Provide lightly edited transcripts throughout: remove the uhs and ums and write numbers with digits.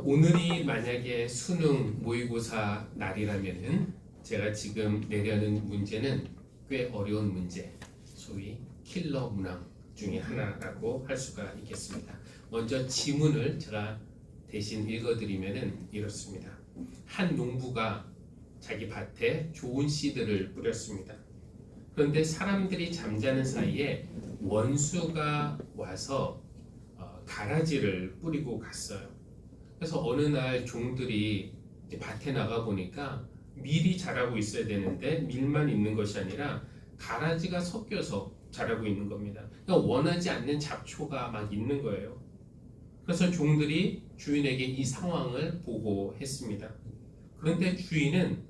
오늘이 만약에 수능 모의고사 날이라면은 제가 지금 내려는 문제는 꽤 어려운 문제, 소위 킬러 문항 중에 하나라고 할 수가 있겠습니다. 먼저 지문을 제가 대신 읽어드리면은 이렇습니다. 한 농부가 자기 밭에 좋은 씨들을 뿌렸습니다. 그런데 사람들이 잠자는 사이에 원수가 와서 가라지를 뿌리고 갔어요. 그래서 어느 날 종들이 밭에 나가 보니까 밀이 자라고 있어야 되는데 밀만 있는 것이 아니라 가라지가 섞여서 자라고 있는 겁니다. 그러니까 원하지 않는 잡초가 막 있는 거예요. 그래서 종들이 주인에게 이 상황을 보고했습니다. 그런데 주인은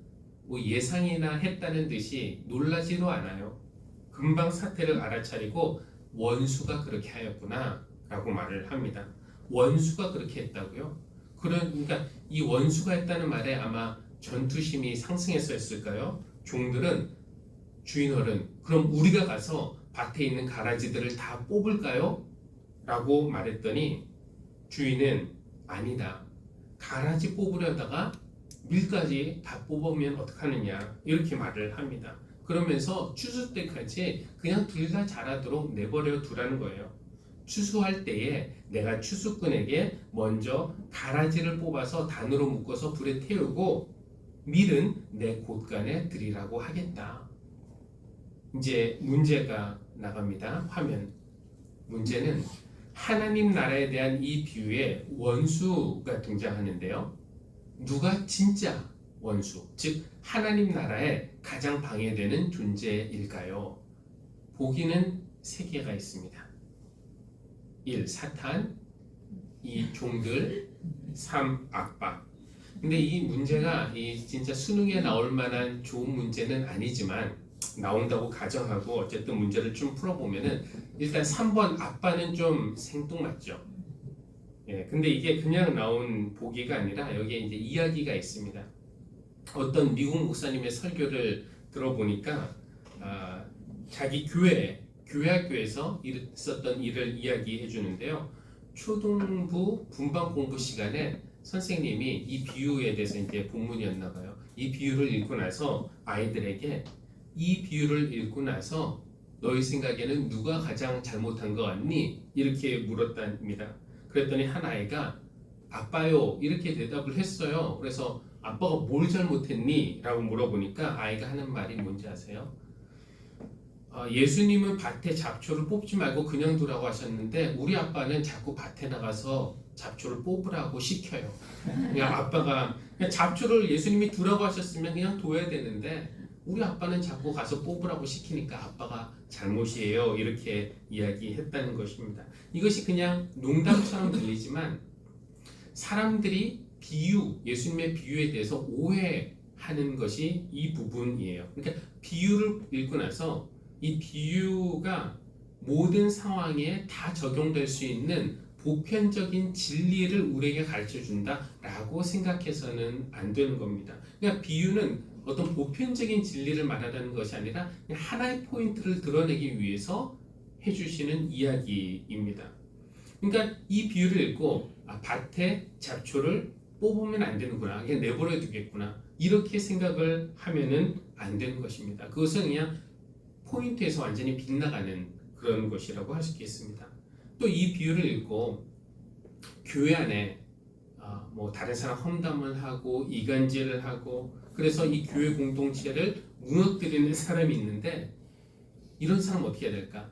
뭐 예상이나 했다는 듯이 놀라지도 않아요. 금방 사태를 알아차리고 원수가 그렇게 하였구나 라고 말을 합니다. 원수가 그렇게 했다고요? 그러니까 이 원수가 했다는 말에 아마 전투심이 상승했을까요? 종들은 주인 어른, 그럼 우리가 가서 밭에 있는 가라지들을 다 뽑을까요? 라고 말했더니 주인은 아니다. 가라지 뽑으려다가 밀까지 다 뽑으면 어떡하느냐 이렇게 말을 합니다. 그러면서 추수 때까지 그냥 둘 다 자라도록 내버려 두라는 거예요. 추수할 때에 내가 추수꾼에게 먼저 가라지를 뽑아서 단으로 묶어서 불에 태우고 밀은 내 곳간에 드리라고 하겠다. 이제 문제가 나갑니다. 화면. 문제는 하나님 나라에 대한 이 비유에 원수가 등장하는데요. 누가 진짜 원수, 즉 하나님 나라에 가장 방해되는 존재일까요? 보기는 3개가 있습니다. 1. 사탄, 이 종들, 3 아빠. 근데 이 문제가 이 진짜 수능에 나올 만한 좋은 문제는 아니지만 나온다고 가정하고 어쨌든 문제를 좀 풀어보면은 일단 3번 아빠는 좀 생뚱맞죠. 예, 근데 이게 그냥 나온 보기가 아니라 여기에 이제 이야기가 있습니다. 어떤 미국 목사님의 설교를 들어보니까 자기 교회 학교에서 있었던 일을 이야기해 주는데요. 초등부 분반 공부 시간에 선생님이 이 비유에 대해서 이제 본문이었나 봐요. 이 비유를 읽고 나서 아이들에게 이 비유를 읽고 나서 너희 생각에는 누가 가장 잘못한 것 같니? 이렇게 물었답니다. 그랬더니 한 아이가 아빠요 이렇게 대답을 했어요. 그래서 아빠가 뭘 잘못했니? 라고 물어보니까 아이가 하는 말이 뭔지 아세요? 예수님은 밭에 잡초를 뽑지 말고 그냥 두라고 하셨는데 우리 아빠는 자꾸 밭에 나가서 잡초를 뽑으라고 시켜요. 그냥 아빠가 그냥 잡초를 예수님이 두라고 하셨으면 그냥 둬야 되는데 우리 아빠는 자꾸 가서 뽑으라고 시키니까 아빠가 잘못이에요. 이렇게 이야기했다는 것입니다. 이것이 그냥 농담처럼 들리지만 사람들이 예수님의 비유에 대해서 오해하는 것이 이 부분이에요. 그러니까 비유를 읽고 나서 이 비유가 모든 상황에 다 적용될 수 있는 보편적인 진리를 우리에게 가르쳐 준다라고 생각해서는 안 되는 겁니다. 그러니까 비유는 어떤 보편적인 진리를 말하는 것이 아니라 그냥 하나의 포인트를 드러내기 위해서 해주시는 이야기입니다. 그러니까 이 비유를 읽고 밭에 잡초를 뽑으면 안 되는구나, 그냥 내버려 두겠구나 이렇게 생각을 하면은 안 되는 것입니다. 그것은 그냥 포인트에서 완전히 빗나가는 그런 것이라고 할 수 있겠습니다. 또 이 비유를 읽고 교회 안에 뭐 다른 사람 험담을 하고 이간질을 하고 그래서 이 교회 공동체를 무너뜨리는 사람이 있는데 이런 사람 어떻게 해야 될까?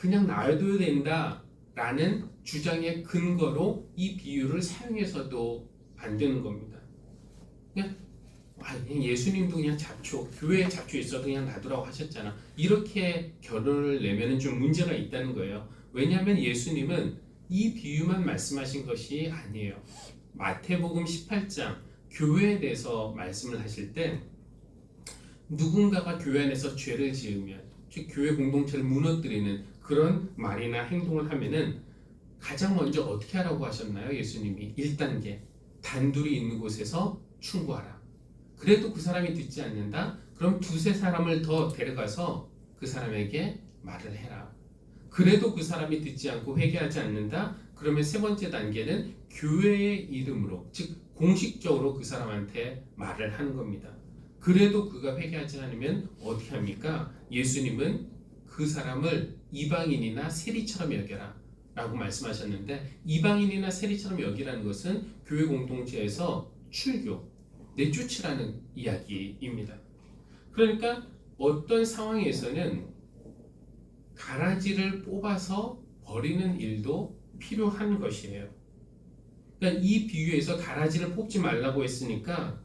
그냥 놔둬야 된다라는 주장의 근거로 이 비유를 사용해서도 안 되는 겁니다. 그냥 예수님도 그냥 교회에 잡초 있어도 그냥 놔두라고 하셨잖아. 이렇게 결론을 내면은 좀 문제가 있다는 거예요. 왜냐하면 예수님은 이 비유만 말씀하신 것이 아니에요. 마태복음 18장 교회에 대해서 말씀을 하실 때 누군가가 교회 안에서 죄를 지으면 즉 교회 공동체를 무너뜨리는 그런 말이나 행동을 하면은 가장 먼저 어떻게 하라고 하셨나요? 예수님이 1단계 단둘이 있는 곳에서 충고하라. 그래도 그 사람이 듣지 않는다? 그럼 두세 사람을 더 데려가서 그 사람에게 말을 해라. 그래도 그 사람이 듣지 않고 회개하지 않는다? 그러면 세 번째 단계는 교회의 이름으로 즉 공식적으로 그 사람한테 말을 하는 겁니다. 그래도 그가 회개하지 않으면 어떻게 합니까? 예수님은 그 사람을 이방인이나 세리처럼 여겨라 라고 말씀하셨는데 이방인이나 세리처럼 여기라는 것은 교회 공동체에서 내쫓으라는 이야기입니다. 그러니까 어떤 상황에서는 가라지를 뽑아서 버리는 일도 필요한 것이에요. 그러니까 이 비유에서 가라지를 뽑지 말라고 했으니까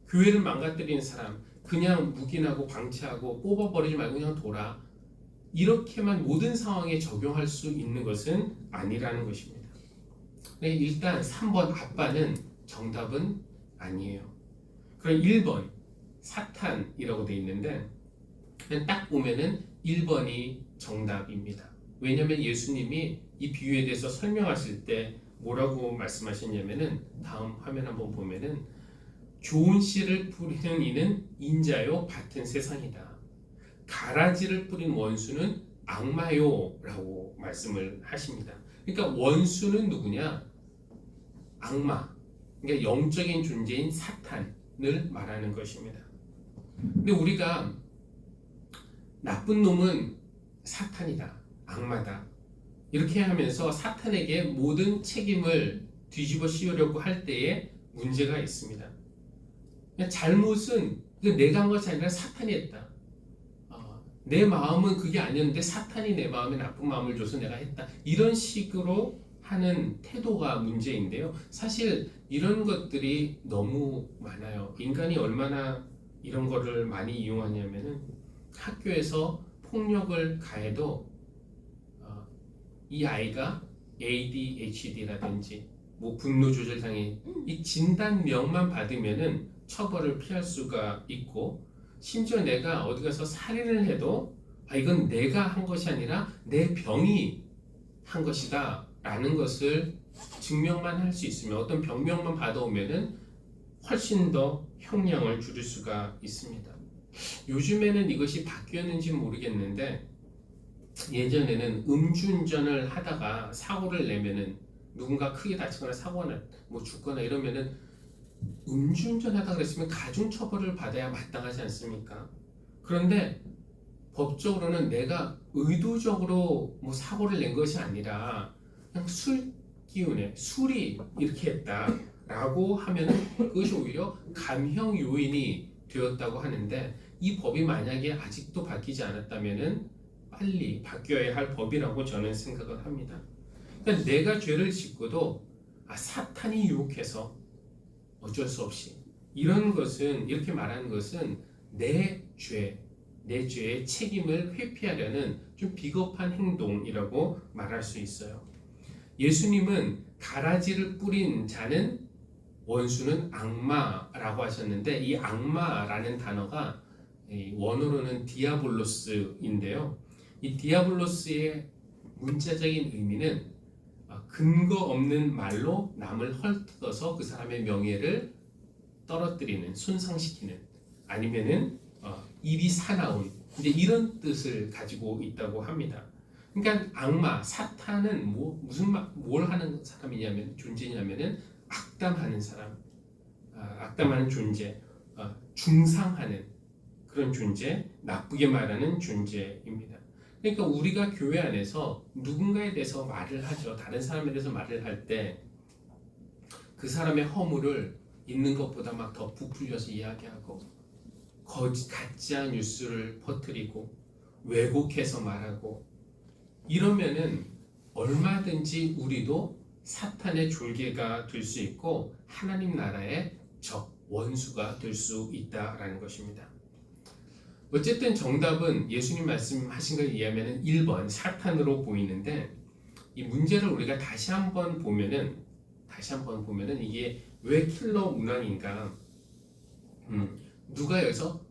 교회를 망가뜨리는 사람 그냥 묵인하고 방치하고 뽑아버리지 말고 그냥 둬라 이렇게만 모든 상황에 적용할 수 있는 것은 아니라는 것입니다. 일단 3번 아빠는 정답은 아니에요. 그럼 1번 사탄이라고 되어 있는데 그냥 딱 보면은 1번이 정답입니다. 왜냐하면 예수님이 이 비유에 대해서 설명하실 때 뭐라고 말씀하셨냐면은 다음 화면 한번 보면은 좋은 씨를 뿌리는 이는 인자요 밭은 세상이다. 가라지를 뿌린 원수는 악마요 라고 말씀을 하십니다. 그러니까 원수는 누구냐? 악마. 그러니까 영적인 존재인 사탄을 말하는 것입니다. 근데 우리가 나쁜 놈은 사탄이다. 악마다. 이렇게 하면서 사탄에게 모든 책임을 뒤집어 씌우려고 할 때에 문제가 있습니다. 잘못은 내가 한 것이 아니라 사탄이 했다. 내 마음은 그게 아니었는데 사탄이 내 마음에 나쁜 마음을 줘서 내가 했다. 이런 식으로 하는 태도가 문제인데요. 사실 이런 것들이 너무 많아요. 인간이 얼마나 이런 거를 많이 이용하냐면은 학교에서 폭력을 가해도 이 아이가 ADHD라든지 뭐 분노 조절 장애 이 진단명만 받으면은 처벌을 피할 수가 있고 심지어 내가 어디 가서 살인을 해도 이건 내가 한 것이 아니라 내 병이 한 것이다 라는 것을 증명만 할 수 있으면 어떤 병명만 받아오면은 훨씬 더 형량을 줄일 수가 있습니다. 요즘에는 이것이 바뀌었는지 모르겠는데 예전에는 음주운전을 하다가 사고를 내면은 누군가 크게 다치거나 사고나 뭐 죽거나 이러면은 음주운전 하다 그랬으면 가중처벌을 받아야 마땅하지 않습니까? 그런데 법적으로는 내가 의도적으로 뭐 사고를 낸 것이 아니라 그냥 술 기운에 술이 이렇게 했다라고 하면은 그것이 오히려 감형 요인이 되었다고 하는데 이 법이 만약에 아직도 바뀌지 않았다면은 빨리 바뀌어야 할 법이라고 저는 생각을 합니다. 그러니까 내가 죄를 짓고도 사탄이 유혹해서 어쩔 수 없이 이런 것은 이렇게 말하는 것은 내 죄의 책임을 회피하려는 좀 비겁한 행동이라고 말할 수 있어요. 예수님은 가라지를 뿌린 자는 원수는 악마라고 하셨는데 이 악마라는 단어가 원어로는 디아볼로스인데요. 이 디아볼로스의 문자적인 의미는 근거 없는 말로 남을 헐뜯어서 그 사람의 명예를 떨어뜨리는, 손상시키는 아니면은 입이 사나운 이제 이런 뜻을 가지고 있다고 합니다. 그러니까 악마, 사탄은 뭘 하는 사람이냐면 존재냐면은 악담하는 사람, 악담하는 존재, 중상하는 그런 존재, 나쁘게 말하는 존재입니다. 그러니까 우리가 교회 안에서 누군가에 대해서 말을 하죠. 다른 사람에 대해서 말을 할 때 그 사람의 허물을 있는 것보다 막 더 부풀려서 이야기하고 가짜 뉴스를 퍼뜨리고 왜곡해서 말하고 이러면은 얼마든지 우리도 사탄의 졸개가 될 수 있고 하나님 나라의 적, 원수가 될 수 있다라는 것입니다. 어쨌든 정답은 예수님 말씀하신 걸 이해하면 1번 사탄으로 보이는데 이 문제를 우리가 다시 한번 보면은 이게 왜 킬러 문항인가? 누가 여기서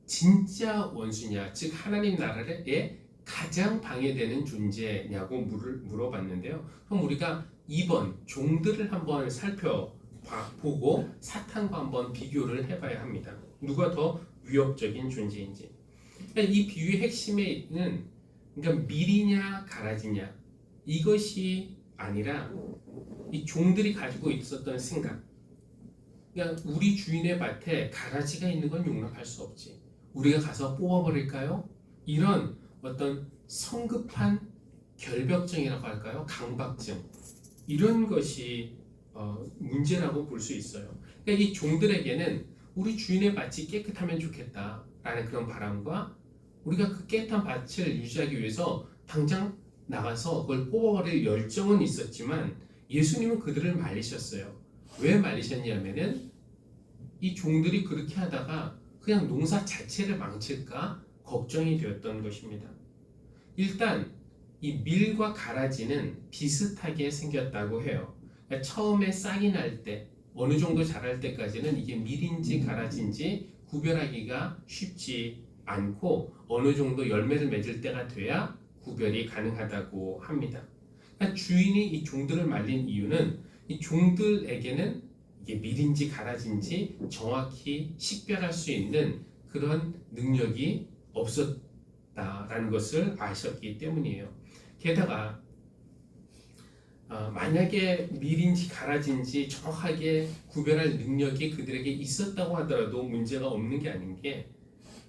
진짜 원수냐, 즉 하나님 나라에 가장 방해되는 존재냐고 물어봤는데요. 그럼 우리가 2번 종들을 한번 살펴보고 사탄과 한번 비교를 해봐야 합니다. 누가 더 위협적인 존재인지. 이 비유의 핵심에는 그러니까 밀이냐 가라지냐 이것이 아니라 이 종들이 가지고 있었던 생각. 그러니까 우리 주인의 밭에 가라지가 있는 건 용납할 수 없지. 우리가 가서 뽑아버릴까요? 이런 어떤 성급한 결벽증이라고 할까요? 강박증. 이런 것이 문제라고 볼 수 있어요. 그러니까 이 종들에게는 우리 주인의 밭이 깨끗하면 좋겠다라는 그런 바람과 우리가 그 깨끗한 밭을 유지하기 위해서 당장 나가서 그걸 뽑아버릴 열정은 있었지만 예수님은 그들을 말리셨어요. 왜 말리셨냐면은 이 종들이 그렇게 하다가 그냥 농사 자체를 망칠까 걱정이 되었던 것입니다. 일단 이 밀과 가라지는 비슷하게 생겼다고 해요. 그러니까 처음에 싹이 날 때 어느 정도 자랄 때까지는 이게 밀인지 가라지인지 구별하기가 쉽지 않고 어느 정도 열매를 맺을 때가 돼야 구별이 가능하다고 합니다. 그러니까 주인이 이 종들을 말린 이유는 이 종들에게는 이게 밀인지 가라지인지 정확히 식별할 수 있는 그런 능력이 없었다라는 것을 아셨기 때문이에요. 게다가 만약에 밀인지 가라지인지 정확하게 구별할 능력이 그들에게 있었다고 하더라도 문제가 없는 게 아닌 게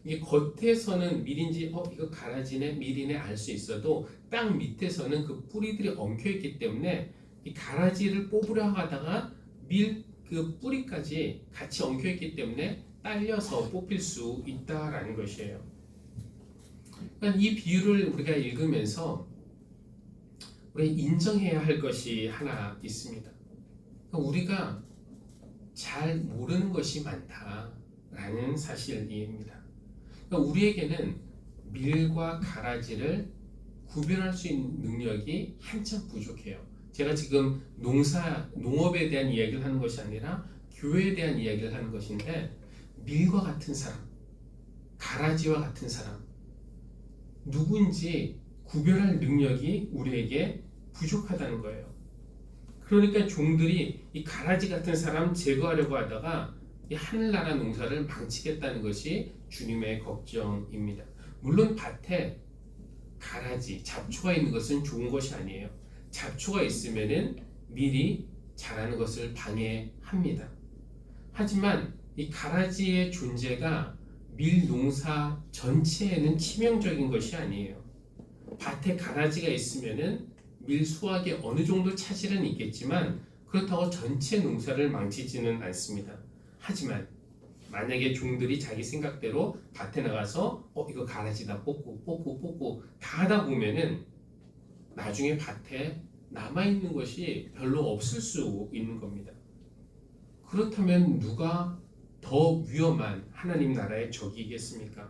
이게 겉에서는 밀인지 이거 가라지네 밀이네 알 수 있어도 땅 밑에서는 그 뿌리들이 엉켜 있기 때문에 이 가라지를 뽑으려 하다가 밀 그 뿌리까지 같이 엉켜 있기 때문에 딸려서 뽑힐 수 있다라는 것이에요. 그러니까 이 비유를 우리가 읽으면서 우리 인정해야 할 것이 하나 있습니다. 그러니까 우리가 잘 모르는 것이 많다라는 사실입니다. 그러니까 우리에게는 밀과 가라지를 구별할 수 있는 능력이 한참 부족해요. 제가 지금 농업에 대한 이야기를 하는 것이 아니라 교회에 대한 이야기를 하는 것인데, 밀과 같은 사람, 가라지와 같은 사람, 누구인지 구별할 능력이 우리에게 부족하다는 거예요. 그러니까 종들이 이 가라지 같은 사람 제거하려고 하다가 이 하늘나라 농사를 망치겠다는 것이 주님의 걱정입니다. 물론 밭에 가라지, 잡초가 있는 것은 좋은 것이 아니에요. 잡초가 있으면은 밀이 자라는 것을 방해합니다. 하지만 이 가라지의 존재가 밀 농사 전체에는 치명적인 것이 아니에요. 밭에 가라지가 있으면은 밀 수확에 어느 정도 차질은 있겠지만 그렇다고 전체 농사를 망치지는 않습니다. 하지만 만약에 종들이 자기 생각대로 밭에 나가서 이거 가라지다 뽑고 다 하다 보면은 나중에 밭에 남아있는 것이 별로 없을 수 있는 겁니다. 그렇다면 누가 더 위험한 하나님 나라의 적이겠습니까?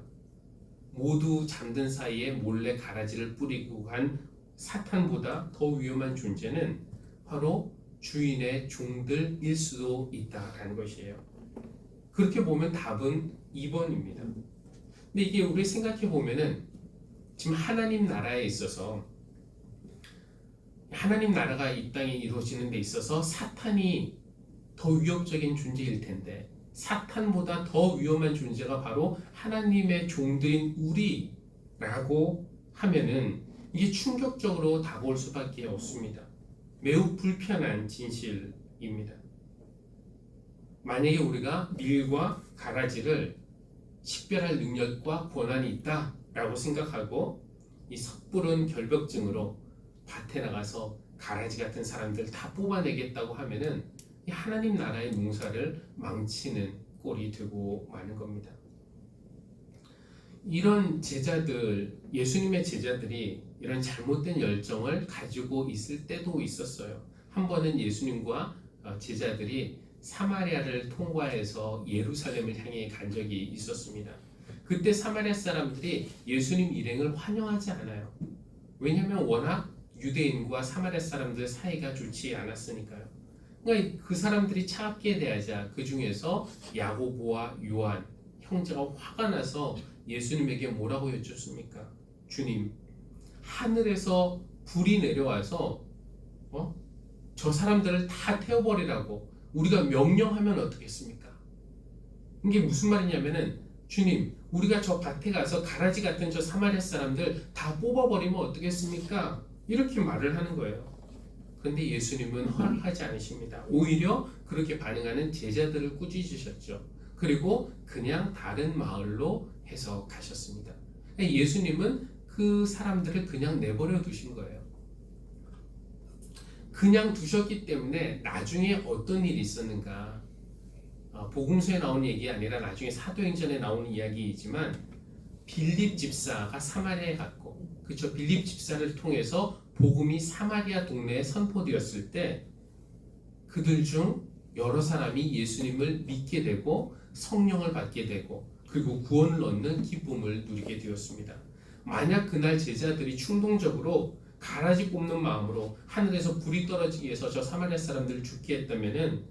모두 잠든 사이에 몰래 가라지를 뿌리고 간 사탄보다 더 위험한 존재는 바로 주인의 종들일 수도 있다라는 것이에요. 그렇게 보면 답은 2번입니다. 근데 이게 우리 생각해 보면은 지금 하나님 나라에 있어서 하나님 나라가 이 땅에 이루어지는 데 있어서 사탄이 더 위협적인 존재일 텐데 사탄보다 더 위험한 존재가 바로 하나님의 종들인 우리라고 하면은 이게 충격적으로 다가올 수밖에 없습니다. 매우 불편한 진실입니다. 만약에 우리가 밀과 가라지를 식별할 능력과 권한이 있다라고 생각하고 이 섣부른 결벽증으로 밭에 나가서 가라지 같은 사람들 다 뽑아내겠다고 하면은 이 하나님 나라의 농사를 망치는 꼴이 되고 마는 겁니다. 이런 제자들, 예수님의 제자들이 이런 잘못된 열정을 가지고 있을 때도 있었어요. 한 번은 예수님과 제자들이 사마리아를 통과해서 예루살렘을 향해 간 적이 있었습니다. 그때 사마리아 사람들이 예수님 일행을 환영하지 않아요. 왜냐하면 워낙 유대인과 사마리아 사람들 사이가 좋지 않았으니까요. 그러니까 그 사람들이 차갑게 대하자 그 중에서 야고보와 요한 형제가 화가 나서 예수님에게 뭐라고 여쭙습니까? 주님, 하늘에서 불이 내려와서 저 사람들을 다 태워버리라고 우리가 명령하면 어떻겠습니까? 이게 무슨 말이냐면은 주님, 우리가 저 밭에 가서 가라지 같은 저 사마리아 사람들 다 뽑아버리면 어떻겠습니까? 이렇게 말을 하는 거예요. 그런데 예수님은 허락하지 않으십니다. 오히려 그렇게 반응하는 제자들을 꾸짖으셨죠. 그리고 그냥 다른 마을로 해서 가셨습니다. 예수님은 그 사람들을 그냥 내버려 두신 거예요. 그냥 두셨기 때문에 나중에 어떤 일이 있었는가, 복음서에 나오는 얘기 아니라 나중에 사도행전에 나오는 이야기이지만 빌립 집사가 사마리아에 갔고, 그쵸, 빌립 집사를 통해서 복음이 사마리아 동네에 선포되었을 때 그들 중 여러 사람이 예수님을 믿게 되고 성령을 받게 되고 그리고 구원을 얻는 기쁨을 누리게 되었습니다. 만약 그날 제자들이 충동적으로 가라지 뽑는 마음으로 하늘에서 불이 떨어지기 위해서 저 사마리아 사람들을 죽게 했다면은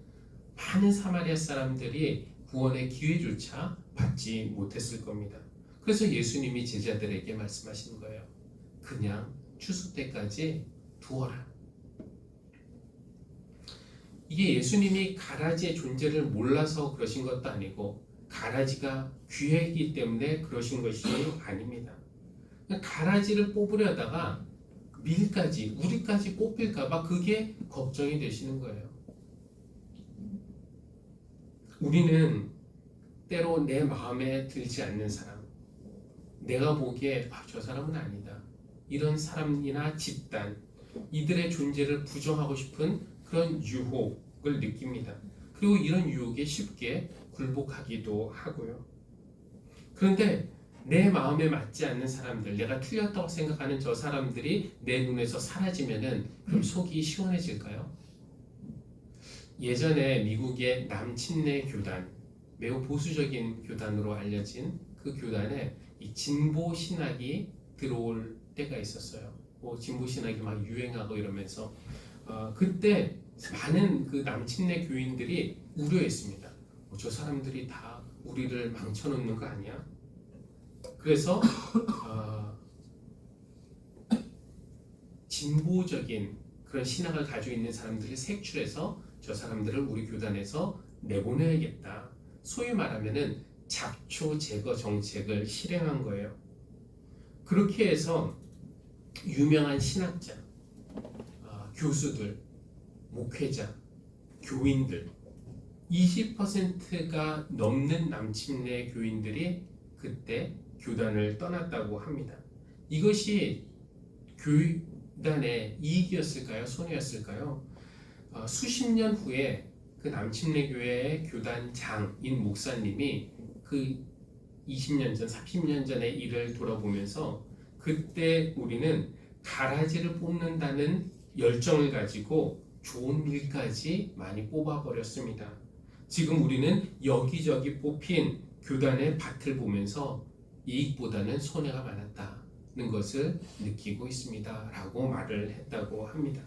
많은 사마리아 사람들이 구원의 기회조차 받지 못했을 겁니다. 그래서 예수님이 제자들에게 말씀하시는 거예요. 그냥 추수 때까지 두어라. 이게 예수님이 가라지의 존재를 몰라서 그러신 것도 아니고 가라지가 귀하기 때문에 그러신 것이 아닙니다. 가라지를 뽑으려다가 밀까지, 우리까지 뽑힐까봐 그게 걱정이 되시는 거예요. 우리는 때로 내 마음에 들지 않는 사람, 내가 보기에 저 사람은 아니다, 이런 사람이나 집단, 이들의 존재를 부정하고 싶은 그런 유혹을 느낍니다. 그리고 이런 유혹에 쉽게 굴복하기도 하고요. 그런데 내 마음에 맞지 않는 사람들, 내가 틀렸다고 생각하는 저 사람들이 내 눈에서 사라지면은 그럼 속이 시원해질까요? 예전에 미국의 남침내 교단, 매우 보수적인 교단으로 알려진 그 교단에 이 진보 신학이 들어올 때가 있었어요. 진보 신학이 막 유행하고 이러면서 그때 많은 그 남침내 교인들이 우려했습니다. 저 사람들이 다 우리를 망쳐놓는 거 아니야? 그래서 진보적인 그런 신학을 가지고 있는 사람들을 색출해서 저 사람들을 우리 교단에서 내보내야겠다. 소위 말하면은 잡초 제거 정책을 실행한 거예요. 그렇게 해서 유명한 신학자, 교수들, 목회자, 교인들 20%가 넘는 남침내 교인들이 그때 교단을 떠났다고 합니다. 이것이 교단의 이익이었을까요? 손해였을까요? 수십 년 후에 그 남침내 교회의 교단장인 목사님이 그 20년 전, 30년 전의 일을 돌아보면서 그때 우리는 가라지를 뽑는다는 열정을 가지고 좋은 일까지 많이 뽑아버렸습니다. 지금 우리는 여기저기 뽑힌 교단의 밭을 보면서 이익보다는 손해가 많았다는 것을 느끼고 있습니다. 라고 말을 했다고 합니다.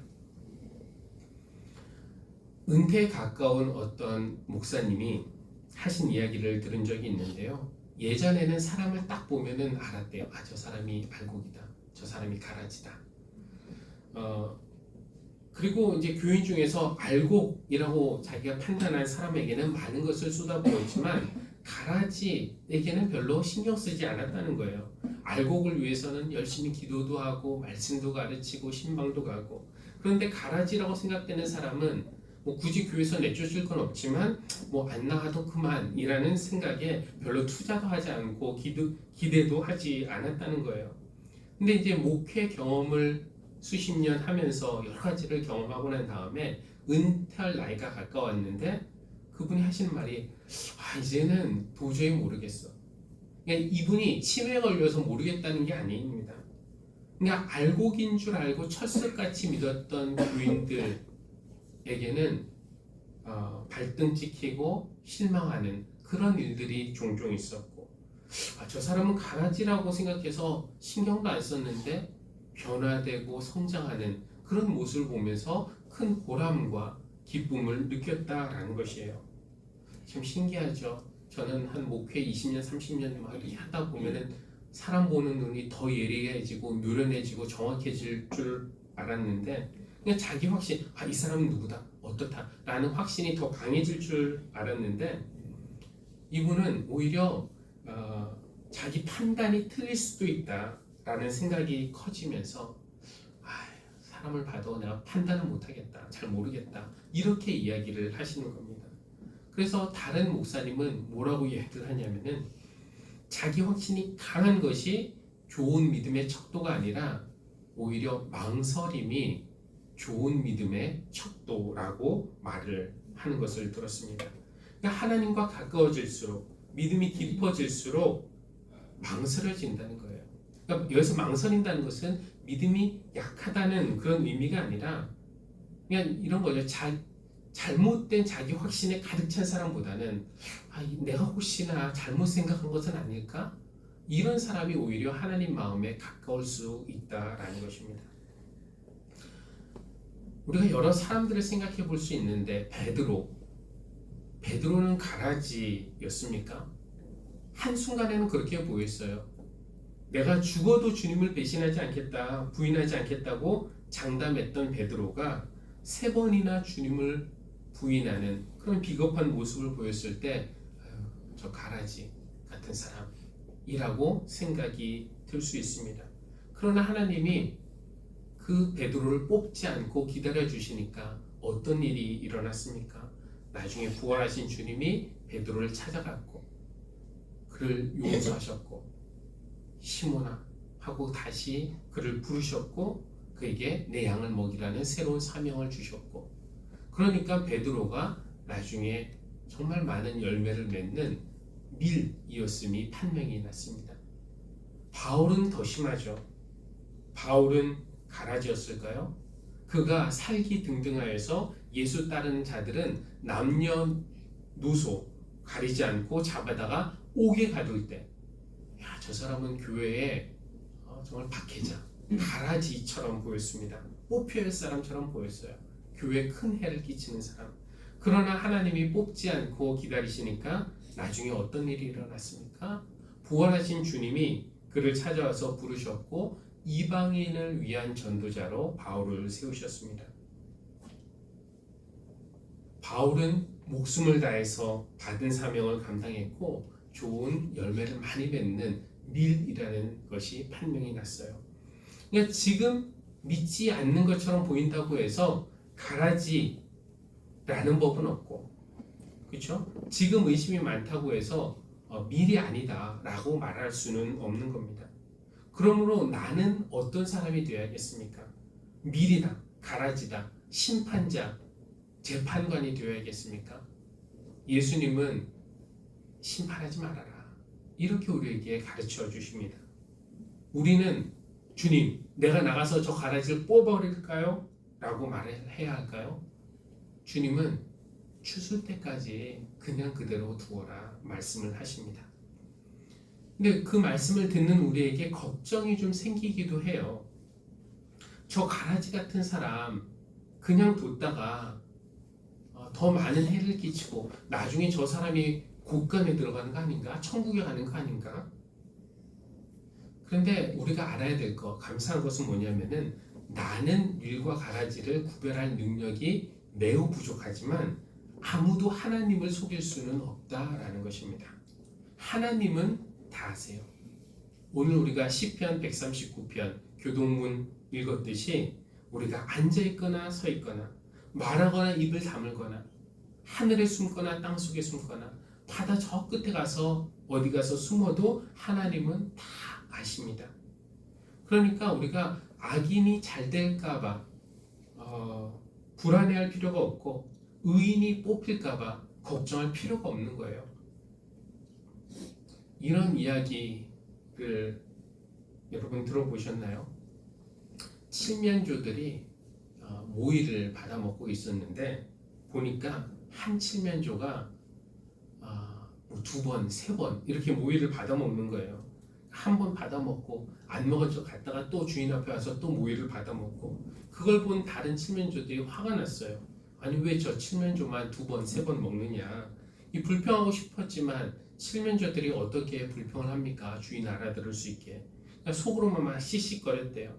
은퇴에 가까운 어떤 목사님이 하신 이야기를 들은 적이 있는데요. 예전에는 사람을 딱 보면은 알았대요. 저 사람이 알곡이다. 저 사람이 가라지다. 그리고 이제 교인 중에서 알곡이라고 자기가 판단한 사람에게는 많은 것을 쏟아부었지만 가라지에게는 별로 신경 쓰지 않았다는 거예요. 알곡을 위해서는 열심히 기도도 하고 말씀도 가르치고 신방도 가고, 그런데 가라지라고 생각되는 사람은 굳이 교회에서 내쫓을 건 없지만 안 나가도 그만이라는 생각에 별로 투자도 하지 않고 기대도 하지 않았다는 거예요. 근데 이제 목회 경험을 수십 년 하면서 여러 가지를 경험하고 난 다음에 은퇴할 나이가 가까웠는데 그분이 하시는 말이 이제는 도저히 모르겠어. 그러니까 이분이 치매에 걸려서 모르겠다는 게 아닙니다. 그러니까 알곡인 줄 알고 철석같이 믿었던 교인들에게는 발등 찍히고 실망하는 그런 일들이 종종 있었고, 저 사람은 가라지라고 생각해서 신경도 안 썼는데 변화되고 성장하는 그런 모습을 보면서 큰 보람과 기쁨을 느꼈다라는 것이에요. 참 신기하죠. 저는 한 목회 20년, 30년 막 이렇게 하다 보면은 사람 보는 눈이 더 예리해지고 노련해지고 정확해질 줄 알았는데 그냥 자기 확신, 이 사람은 누구다, 어떻다 라는 확신이 더 강해질 줄 알았는데 이분은 오히려 자기 판단이 틀릴 수도 있다 라는 생각이 커지면서 사람을 봐도 내가 판단을 못하겠다, 잘 모르겠다 이렇게 이야기를 하시는 겁니다. 그래서 다른 목사님은 뭐라고 이야기를 하냐면은 자기 확신이 강한 것이 좋은 믿음의 척도가 아니라 오히려 망설임이 좋은 믿음의 척도라고 말을 하는 것을 들었습니다. 그러니까 하나님과 가까워질수록 믿음이 깊어질수록 망설여진다는 거예요. 그러니까 여기서 망설인다는 것은 믿음이 약하다는 그런 의미가 아니라 그냥 이런 거죠. 잘못된 자기 확신에 가득 찬 사람보다는 내가 혹시나 잘못 생각한 것은 아닐까? 이런 사람이 오히려 하나님 마음에 가까울 수 있다라는 것입니다. 우리가 여러 사람들을 생각해 볼 수 있는데 베드로는 가라지였습니까? 한순간에는 그렇게 보였어요. 내가 죽어도 주님을 배신하지 않겠다, 부인하지 않겠다고 장담했던 베드로가 3번이나 주님을 부인하는 그런 비겁한 모습을 보였을 때 저 가라지 같은 사람이라고 생각이 들 수 있습니다. 그러나 하나님이 그 베드로를 뽑지 않고 기다려 주시니까 어떤 일이 일어났습니까? 나중에 부활하신 주님이 베드로를 찾아갔고 그를 용서하셨고 시몬아 하고 다시 그를 부르셨고 그에게 내 양을 먹이라는 새로운 사명을 주셨고, 그러니까 베드로가 나중에 정말 많은 열매를 맺는 밀이었음이 판명이 났습니다. 바울은 더 심하죠. 바울은 가라지였을까요? 그가 살기 등등하여서 예수 따르는 자들은 남녀노소 가리지 않고 잡아다가 옥에 가둘 때 저 사람은 교회에 정말 박해자, 가라지처럼 보였습니다. 뽑혀야 할 사람처럼 보였어요. 교회에 큰 해를 끼치는 사람. 그러나 하나님이 뽑지 않고 기다리시니까 나중에 어떤 일이 일어났습니까? 부활하신 주님이 그를 찾아와서 부르셨고 이방인을 위한 전도자로 바울을 세우셨습니다. 바울은 목숨을 다해서 받은 사명을 감당했고 좋은 열매를 많이 맺는 밀이라는 것이 판명이 났어요. 그러니까 지금 믿지 않는 것처럼 보인다고 해서 가라지라는 법은 없고, 그렇죠? 지금 의심이 많다고 해서 밀이 아니다라고 말할 수는 없는 겁니다. 그러므로 나는 어떤 사람이 되어야겠습니까? 밀이다, 가라지다, 심판자, 재판관이 되어야겠습니까? 예수님은 심판하지 말아라, 이렇게 우리에게 가르쳐 주십니다. 우리는 주님, 내가 나가서 저 가라지를 뽑아버릴까요? 라고 말해야 할까요? 주님은 추수 때까지 그냥 그대로 두어라 말씀을 하십니다. 근데 그 말씀을 듣는 우리에게 걱정이 좀 생기기도 해요. 저 가라지 같은 사람 그냥 뒀다가 더 많은 해를 끼치고 나중에 저 사람이 곳간에 들어가는 거 아닌가? 천국에 가는 거 아닌가? 그런데 우리가 알아야 될 거, 감사한 것은 뭐냐면은 나는 밀과 가라지를 구별할 능력이 매우 부족하지만 아무도 하나님을 속일 수는 없다라는 것입니다. 하나님은 다 아세요. 오늘 우리가 시편 139편 교동문 읽었듯이 우리가 앉아있거나 서있거나 말하거나 입을 다물거나 하늘에 숨거나 땅속에 숨거나 바다 저 끝에 가서 어디 가서 숨어도 하나님은 다 아십니다. 그러니까 우리가 악인이 잘 될까봐 불안해할 필요가 없고 의인이 뽑힐까봐 걱정할 필요가 없는 거예요. 이런 이야기를 여러분 들어보셨나요? 칠면조들이 모이를 받아먹고 있었는데 보니까 한 칠면조가 두 번, 세 번 이렇게 모이를 받아먹는 거예요. 한 번 받아먹고 안 먹은 척 갔다가 또 주인 앞에 와서 또 모이를 받아먹고, 그걸 본 다른 칠면조들이 화가 났어요. 아니 왜 저 칠면조만 두 번, 세 번 먹느냐. 이 불평하고 싶었지만 칠면조들이 어떻게 불평을 합니까? 주인 알아들을 수 있게. 그러니까 속으로만 막 씩씩거렸대요.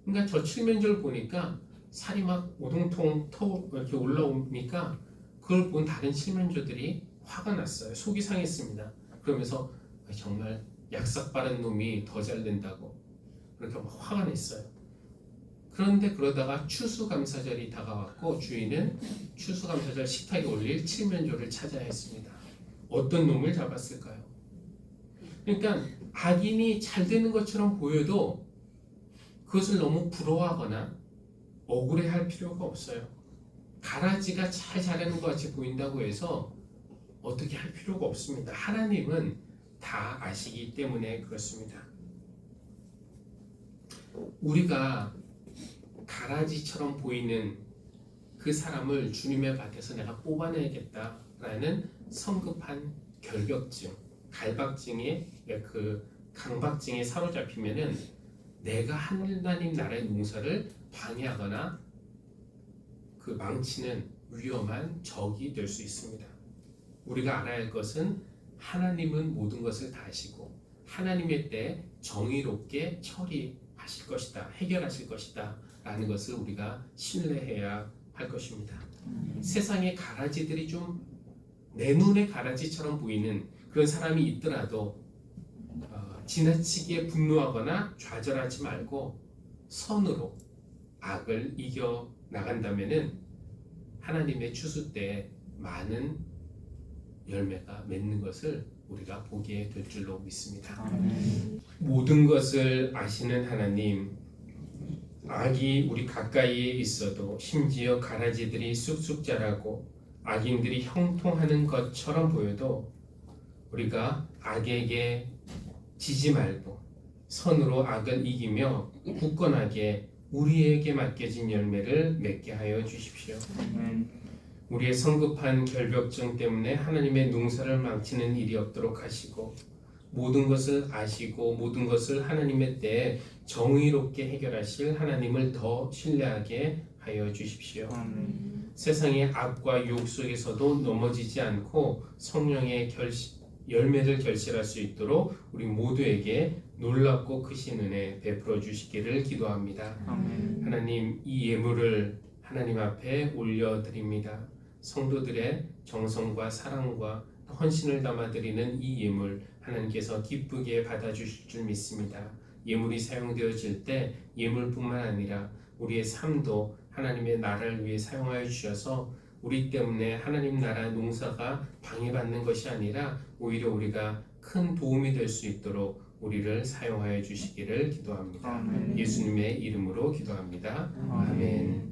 그러니까 저 칠면조를 보니까 살이 막 오동통 이렇게 올라오니까 그걸 본 다른 칠면조들이 화가 났어요. 속이 상했습니다. 그러면서 정말 약삭 빠른 놈이 더 잘 된다고 그렇게 막 화가 냈어요. 그런데 그러다가 추수감사절이 다가왔고 주인은 추수감사절 식탁에 올릴 칠면조를 찾아야 했습니다. 어떤 놈을 잡았을까요? 그러니까 악인이 잘 되는 것처럼 보여도 그것을 너무 부러워하거나 억울해할 필요가 없어요. 가라지가 잘 자라는 것 같이 보인다고 해서 어떻게 할 필요가 없습니다. 하나님은 다 아시기 때문에 그렇습니다. 우리가 가라지처럼 보이는 그 사람을 주님의 밭에서 내가 뽑아내야겠다라는 성급한 결벽증, 갈박증에 그 강박증에 사로잡히면은 내가 하나님 나라의 농사를 방해하거나 그 망치는 위험한 적이 될 수 있습니다. 우리가 알아야 할 것은 하나님은 모든 것을 다 아시고 하나님의 때 정의롭게 처리하실 것이다, 해결하실 것이다 라는 것을 우리가 신뢰해야 할 것입니다. 세상에 가라지들이 좀 내 눈에 가라지처럼 보이는 그런 사람이 있더라도 지나치게 분노하거나 좌절하지 말고 선으로 악을 이겨 나간다면은 하나님의 추수 때 많은 열매가 맺는 것을 우리가 보게 될 줄로 믿습니다. 모든 것을 아시는 하나님, 악이 우리 가까이에 있어도 심지어 가라지들이 쑥쑥 자라고 악인들이 형통하는 것처럼 보여도 우리가 악에게 지지 말고 선으로 악을 이기며 굳건하게 우리에게 맡겨진 열매를 맺게 하여 주십시오. 우리의 성급한 결벽증 때문에 하나님의 농사를 망치는 일이 없도록 하시고 모든 것을 아시고 모든 것을 하나님의 때에 정의롭게 해결하실 하나님을 더 신뢰하게 하여 주십시오. 세상의 악과 유혹 속에서도 넘어지지 않고 성령의 열매를 결실할 수 있도록 우리 모두에게 놀랍고 크신 은혜 베풀어 주시기를 기도합니다. 하나님, 이 예물을 하나님 앞에 올려드립니다. 성도들의 정성과 사랑과 헌신을 담아드리는 이 예물 하나님께서 기쁘게 받아주실 줄 믿습니다. 예물이 사용되어질 때 예물뿐만 아니라 우리의 삶도 하나님의 나라를 위해 사용하여 주셔서 우리 때문에 하나님 나라 농사가 방해받는 것이 아니라 오히려 우리가 큰 도움이 될 수 있도록 우리를 사용하여 주시기를 기도합니다. 예수님의 이름으로 기도합니다. 아멘.